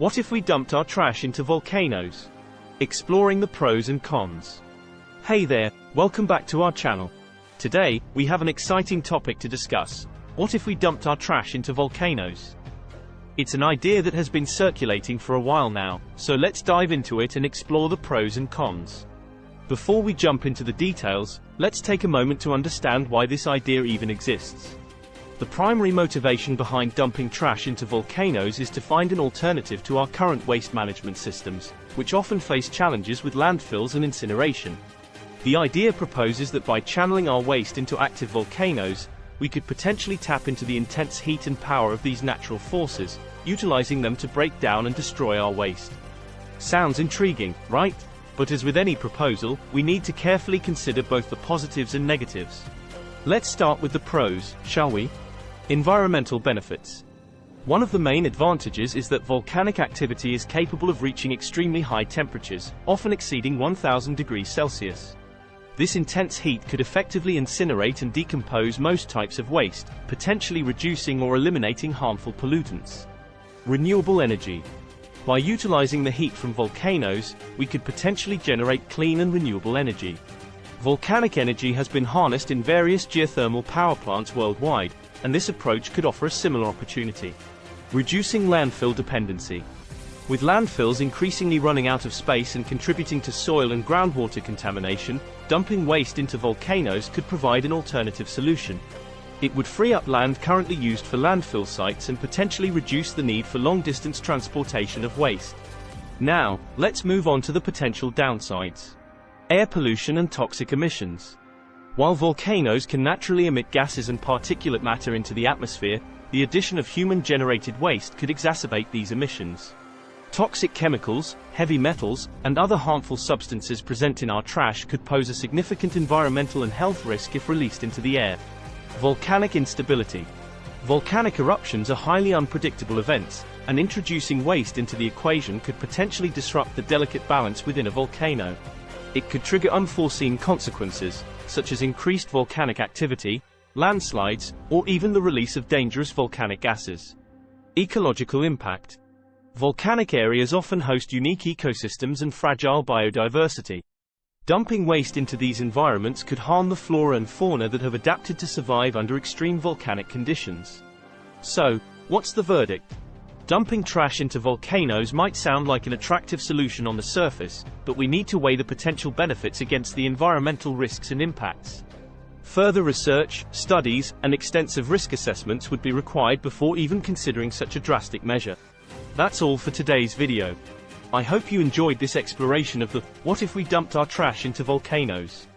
What if we dumped our trash into volcanoes? Exploring the pros and cons. Hey there, welcome back to our channel. Today, we have an exciting topic to discuss. What if we dumped our trash into volcanoes? It's an idea that has been circulating for a while now, so let's dive into it and explore the pros and cons. Before we jump into the details, let's take a moment to understand why this idea even exists. The primary motivation behind dumping trash into volcanoes is to find an alternative to our current waste management systems, which often face challenges with landfills and incineration. The idea proposes that by channeling our waste into active volcanoes, we could potentially tap into the intense heat and power of these natural forces, utilizing them to break down and destroy our waste. Sounds intriguing, right? But as with any proposal, we need to carefully consider both the positives and negatives. Let's start with the pros, shall we? Environmental benefits. One of the main advantages is that volcanic activity is capable of reaching extremely high temperatures, often exceeding 1000 degrees Celsius. This intense heat could effectively incinerate and decompose most types of waste, potentially reducing or eliminating harmful pollutants. Renewable energy. By utilizing the heat from volcanoes, we could potentially generate clean and renewable energy. Volcanic energy has been harnessed in various geothermal power plants worldwide, and this approach could offer a similar opportunity. Reducing landfill dependency. With landfills increasingly running out of space and contributing to soil and groundwater contamination, dumping waste into volcanoes could provide an alternative solution. It would free up land currently used for landfill sites and potentially reduce the need for long-distance transportation of waste. Now, let's move on to the potential downsides. Air pollution and toxic emissions. While volcanoes can naturally emit gases and particulate matter into the atmosphere, the addition of human-generated waste could exacerbate these emissions. Toxic chemicals, heavy metals, and other harmful substances present in our trash could pose a significant environmental and health risk if released into the air. Volcanic instability. Volcanic eruptions are highly unpredictable events, and introducing waste into the equation could potentially disrupt the delicate balance within a volcano. It could trigger unforeseen consequences, such as increased volcanic activity, landslides, or even the release of dangerous volcanic gases. Ecological impact. Volcanic areas often host unique ecosystems and fragile biodiversity. Dumping waste into these environments could harm the flora and fauna that have adapted to survive under extreme volcanic conditions. So, what's the verdict? Dumping trash into volcanoes might sound like an attractive solution on the surface, but we need to weigh the potential benefits against the environmental risks and impacts. Further research, studies, and extensive risk assessments would be required before even considering such a drastic measure. That's all for today's video. I hope you enjoyed this exploration of the "What if we dumped our trash into volcanoes?"